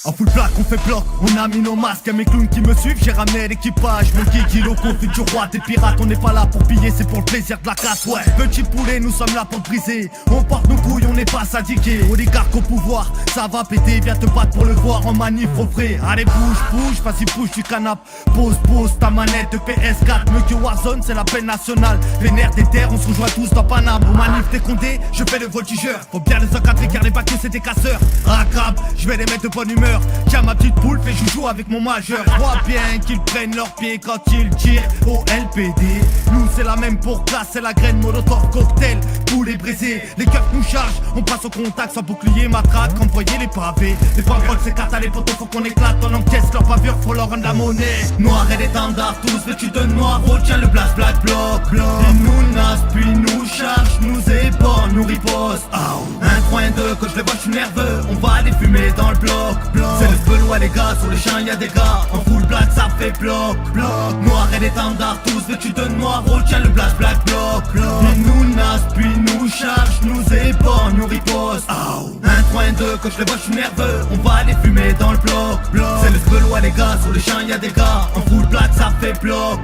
En full black on fait bloc, on a mis nos masques, y'a mes clowns qui me suivent, j'ai ramené l'équipage. Mon kilo conflit du roi des pirates, on n'est pas là pour piller, c'est pour le plaisir de la casse, ouais. Petit poulet, nous sommes là pour briser, on porte nos couilles, on n'est pas sadiqués. Oligarque au pouvoir, ça va péter, viens te battre pour le voir en manif au frais. Allez bouge, vas-y bouge du canap', pose ta manette de PS4. Mieux que Warzone, c'est la peine nationale, les nerfs des terres, on se rejoint tous dans Paname. Au manif des condés, je fais le voltigeur, faut bien les encadrer car les bacs c'est des casseurs. Racab, je vais les mettre de bonne humeur. Tiens ma petite poule, fais joujou avec mon majeur. Vois bien qu'ils prennent leurs pieds quand ils tirent au LPD. Nous c'est la même pour classe, c'est la graine molotov cocktail. Poulet brisé, les keufs nous chargent. On passe au contact sans bouclier, matraque, envoyer les pavés. Les paroles c'est carte à les potos, faut qu'on éclate. On encaisse leur pavure, faut leur rendre la monnaie. Noir et l'étendard, tous vêtus de noir. Retiens le blast, black bloc. Ils nous nassent, puis nous chargent, nous ébornent, nous ripostent. Un coin de que je les vois, je suis nerveux. On va les fumer dans le bloc. C'est le feu, les gars, sur les champs y'a des gars. En full black ça fait bloc. Noir et l'étendard, tous vêtus de noir. Retiens le blast, black bloc. Ils nous nassent, puis nous chargent, nous ébornent, nous ripostent. Un coin de que je les vois, je suis nerveux. On va les fumer dans le bloc. C'est le feu, les gars, sur les champs y'a des gars. En full black ça fait bloc.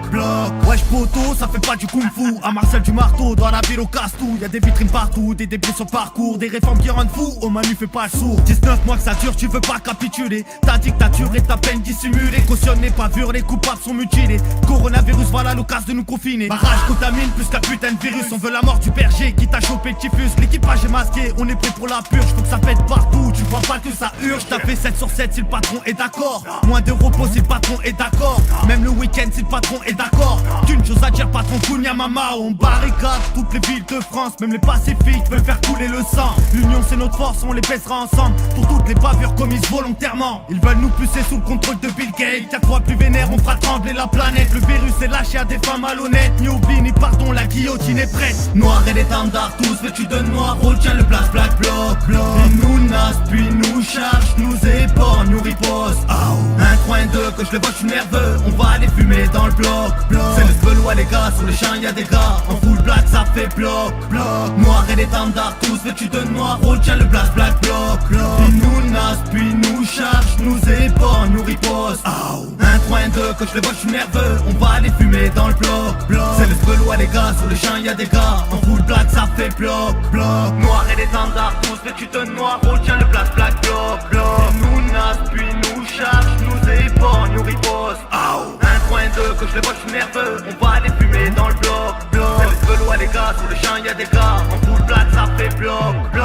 Wesh poto, ça fait pas du kung fu. À Marcel du marteau, dans la ville au casse-tout. Y'a des vitrines partout, des débris sur parcours. Des réformes qui rendent fou, au manu fait pas le sourd. 19 mois que ça dure, tu veux pas capituler. Ta dictature est à peine dissimulée. Cautionné, pavure, les coupables sont mutilés. Coronavirus, voilà l'occasion de nous confiner. Barrage contamine plus qu'un putain de virus. On veut la mort du berger qui t'a chopé le typhus. L'équipage est masqué, on est prêt pour la purge. Faut que ça pète partout, tu vois pas que ça urge. T'as fait 7 sur 7 si le patron est d'accord. Moins de repos si le patron est d'accord. Même le week-end si le patron est d'accord. Qu'une chose à dire, patron Kounia Mama. On barricade toutes les villes de France. Même les pacifiques veulent faire couler le sang. L'union c'est notre force, on les pèsera ensemble. Pour toutes les bavures commises volontairement. Ils veulent nous pousser sous le contrôle de Bill Gates. 4 fois plus vénère, on fera trembler la planète. Le virus est lâché à des femmes malhonnêtes. Ni oubli ni pardon, la guillotine est prête. Noir et l'étendard, tous vêtus de noir. Retiens le blast, black bloc. Ils nous nassent, puis nous chargent, nous ébornent, nous ripostent. Un coin de que je les vois, je suis nerveux. On va les fumer dans le bloc. C'est le feu, les gars, sur les champs y'a des gars. En full black ça fait bloc. Noir et l'étendard, tous vêtus de noir. Retiens le blast, black bloc. Ils nous nassent, puis nous chargent, nous ébornent, nous ripostent. Un coin de que je les vois, je suis nerveux. On va les fumer dans le bloc. C'est le feu, les gars, sur les champs y'a des gars. En full black ça fait bloc. Noir et l'étendard, tous vêtus de noir. Retiens le blast, black bloc. Ils nous nassent, puis nous chargent, nous ébornent, nous ripostent. Un coin de que je les vois, je suis nerveux. On va les fumer dans le bloc. C'est le feu, les gars, sur les champs y'a des gars. En full black ça fait bloc. Du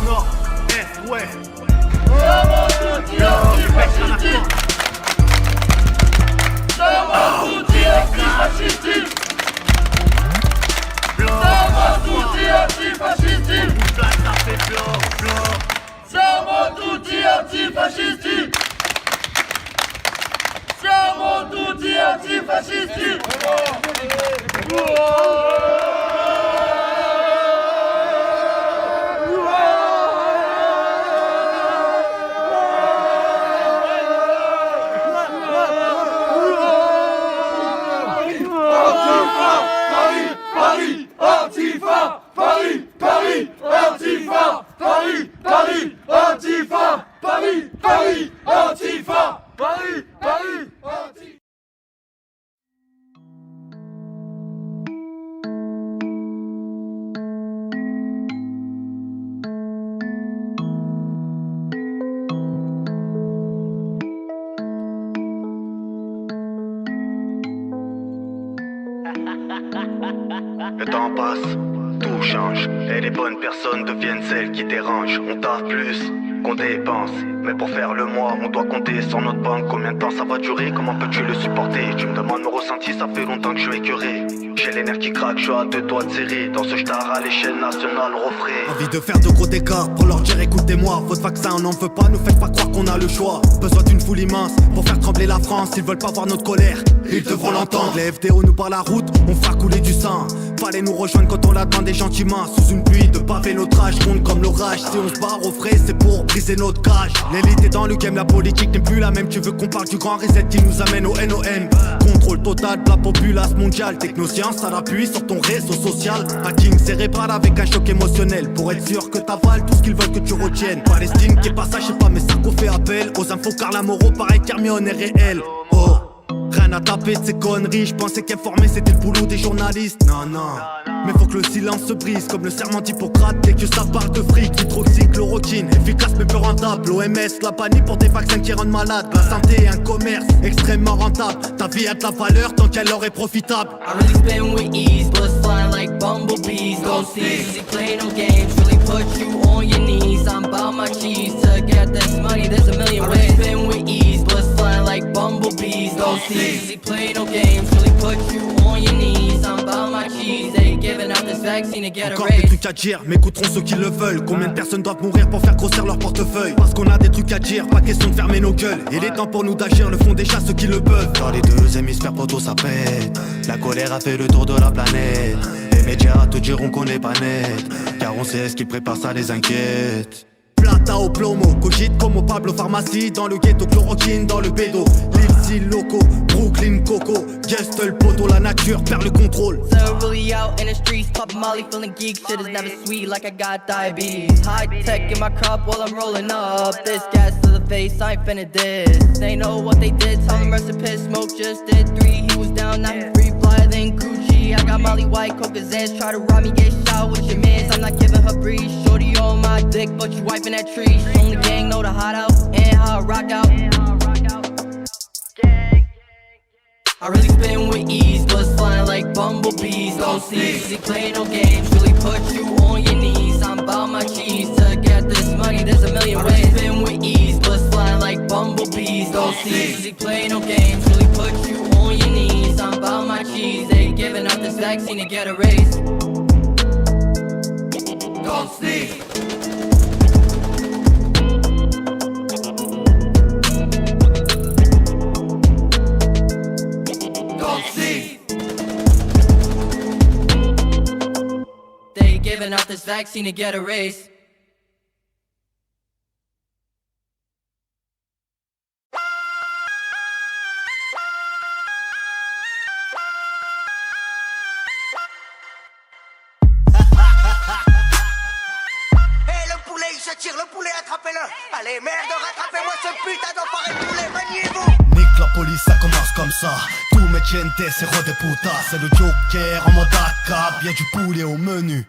nord, est, ouest. Le temps passe, tout change, et les bonnes personnes deviennent celles qui dérangent. On taffe plus qu'on dépense, mais pour faire le mois, on doit compter sur notre banque. Combien de temps ça va durer, comment peux-tu le supporter? Tu me demandes mon ressenti, ça fait longtemps que je suis écœuré. J'ai les nerfs qui craquent, je suis à 2 doigts de serrer. Dans ce star à l'échelle nationale, refrais. Envie de faire de gros dégâts pour leur dire écoutez-moi. Votre vaccin on n'en veut pas, nous faites pas croire qu'on a le choix. Besoin d'une foule immense pour faire trembler la France. Ils veulent pas voir notre colère, ils devront l'entendre. Les FDO nous par la route, on fera couler du sang. Fallait nous rejoindre quand on l'a demandé gentiment. Sous une pluie de pavés, notre âge monte comme l'orage. Si on se barre au frais, c'est pour briser notre cage. L'élite est dans le game, la politique n'est plus la même. Tu veux qu'on parle du grand reset qui nous amène au NOM. Contrôle total de la populace mondiale. Technoscience à l'appui sur ton réseau social. Hacking cérébral avec un choc émotionnel. Pour être sûr que t'avales tout ce qu'ils veulent que tu retiennes. Palestine qui est pas ça, je sais pas, mais Sarko fait appel aux infos car la Moreau paraît qu'Hermione est réelle. Oh, rien à taper de ces conneries. Je pensais qu'informer c'était le boulot des journalistes. Non, non. Mais faut que le silence se brise comme le serment d'Hippocrate. Dès que ça parle de fric, hydroxychloroquine. Efficace mais peu rentable. L'OMS, la panique pour des vaccins qui rendent malade. La santé, un commerce extrêmement rentable. Ta vie a de la valeur tant qu'elle leur est profitable. I really spin with ease, bullets flying like bumblebees. Don't see, play no games, really put you on your knees. I'm about my cheese to get this money, there's a million ways. I really spin with ease, bullets flying like bumblebees. Don't see, play no games, really put you on your knees. I'm about my cheese, they giving out this vaccine to get a Encore des raise. trucs à dire, m'écouteront ceux qui le veulent. Combien de personnes doivent mourir pour faire grossir leur portefeuille? Parce qu'on a des trucs à dire, pas question de fermer nos gueules. Il est temps pour nous d'agir, le font déjà ceux qui le peuvent. Dans les deux hémisphères poteau ça pète. La colère a fait le tour de la planète. Les médias te diront qu'on n'est pas net, car on sait ce qui prépare, ça les inquiète. Plata au plomo, cogite comme au Pablo Pharmacie. Dans le ghetto, chloroquine dans le bédo. Lil Loco, Brooklyn Coco. Guest le poteau, la nature perd le contrôle. So really out in the streets, popping Molly, feeling geek. Shit is never sweet, like I got diabetes. High tech in my cup while I'm rolling up. This gas to the face, I ain't finna diss. They know what they did, tell them rest in piss. Smoke just did 3, he was down, now he free fly, then Gucci. I got Molly White, Cocazans, try to rob me, get shot with your mans. I'm not giving her breeze, shorty on my dick, but you wiping that tree. Only gang know the hot out, and how I rock out. I really spin with ease, bullets flying like bumblebees. Don't see, play no games, really put you on your knees. I'm about my cheese to get this money, there's a million ways. I really spin with ease, bullets flying like bumblebees. Don't see, play no games, really put you on your knees. I'm about my cheese, they giving out this vaccine to get a raise. Don't see. They giving out this vaccine to get a raise. Hey le poulet il se tire, le poulet attrapez-le. Allez merde, rattrapez-moi ce putain d'enfoiré de poulet, maniez-vous. Nique la police, ça commence comme ça. Tout metiente, c'est de puta. C'est le Joker en mode AK. Y'a du poulet au menu.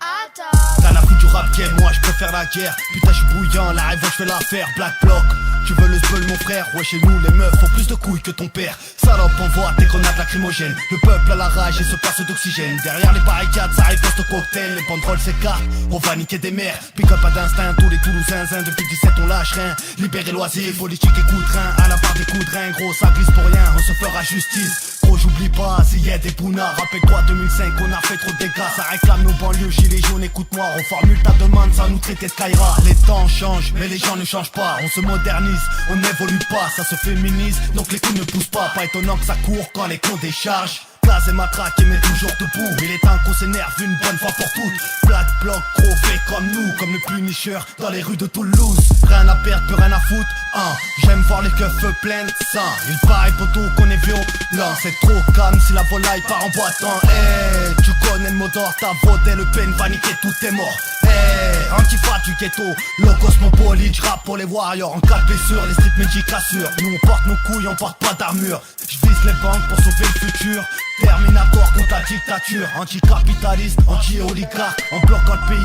Rien à foutre du rap game, moi je préfère la guerre. Putain je suis bouillant, la révolte je fais l'affaire. Black Bloc, tu veux le spoil mon frère. Ouais chez nous les meufs ont plus de couilles que ton père. Salope envoie tes grenades lacrymogènes. Le peuple a la rage et se passe d'oxygène. Derrière les barricades ça riposte au cocktail. Les banderoles s'écartent, on va niquer des mères. Pick up pas d'instinct, tous les Toulousains. Depuis 17 on lâche rien. Libérer loisirs, politique et coup de rein. À la barre des coups de rein, gros ça glisse pour rien. On se fera justice. Gros j'oublie pas, s'il y a des pounards. Rappelle-toi 2005 on a fait trop de dégâts. Ça réclame nos banlieues, gilets jaunes, écoute-moi. On formule ta demande sans nous traiter de Kaira. Les temps changent mais les gens ne changent pas. On se modernise, on n'évolue pas. Ça se féminise donc les coups ne poussent pas. Pas étonnant que ça court quand les cons déchargent. Place et matraque et met toujours debout. Il est temps qu'on s'énerve une bonne fois pour toutes. Black Bloc, gros fait comme nous. Comme le Punisher dans les rues de Toulouse. Rien à perdre, plus rien à foutre. J'aime voir les keufs pleins de sang. Il paraît poteau qu'on est violent. C'est trop calme si la volaille part en boitant. Hey, tu connais le mot d'ordre. T'as voté le peine, va niquer tous tes morts. Hey, antifa du ghetto. Low cosmopolite, j'rappe pour les warriors. En cas de blessure, les street magic assurent. Nous on porte nos couilles, on porte pas d'armure. J'vise les banques pour sauver le futur. Terminatoire contre la dictature. Anticapitaliste, anti-oligarque. En bloquant le pays.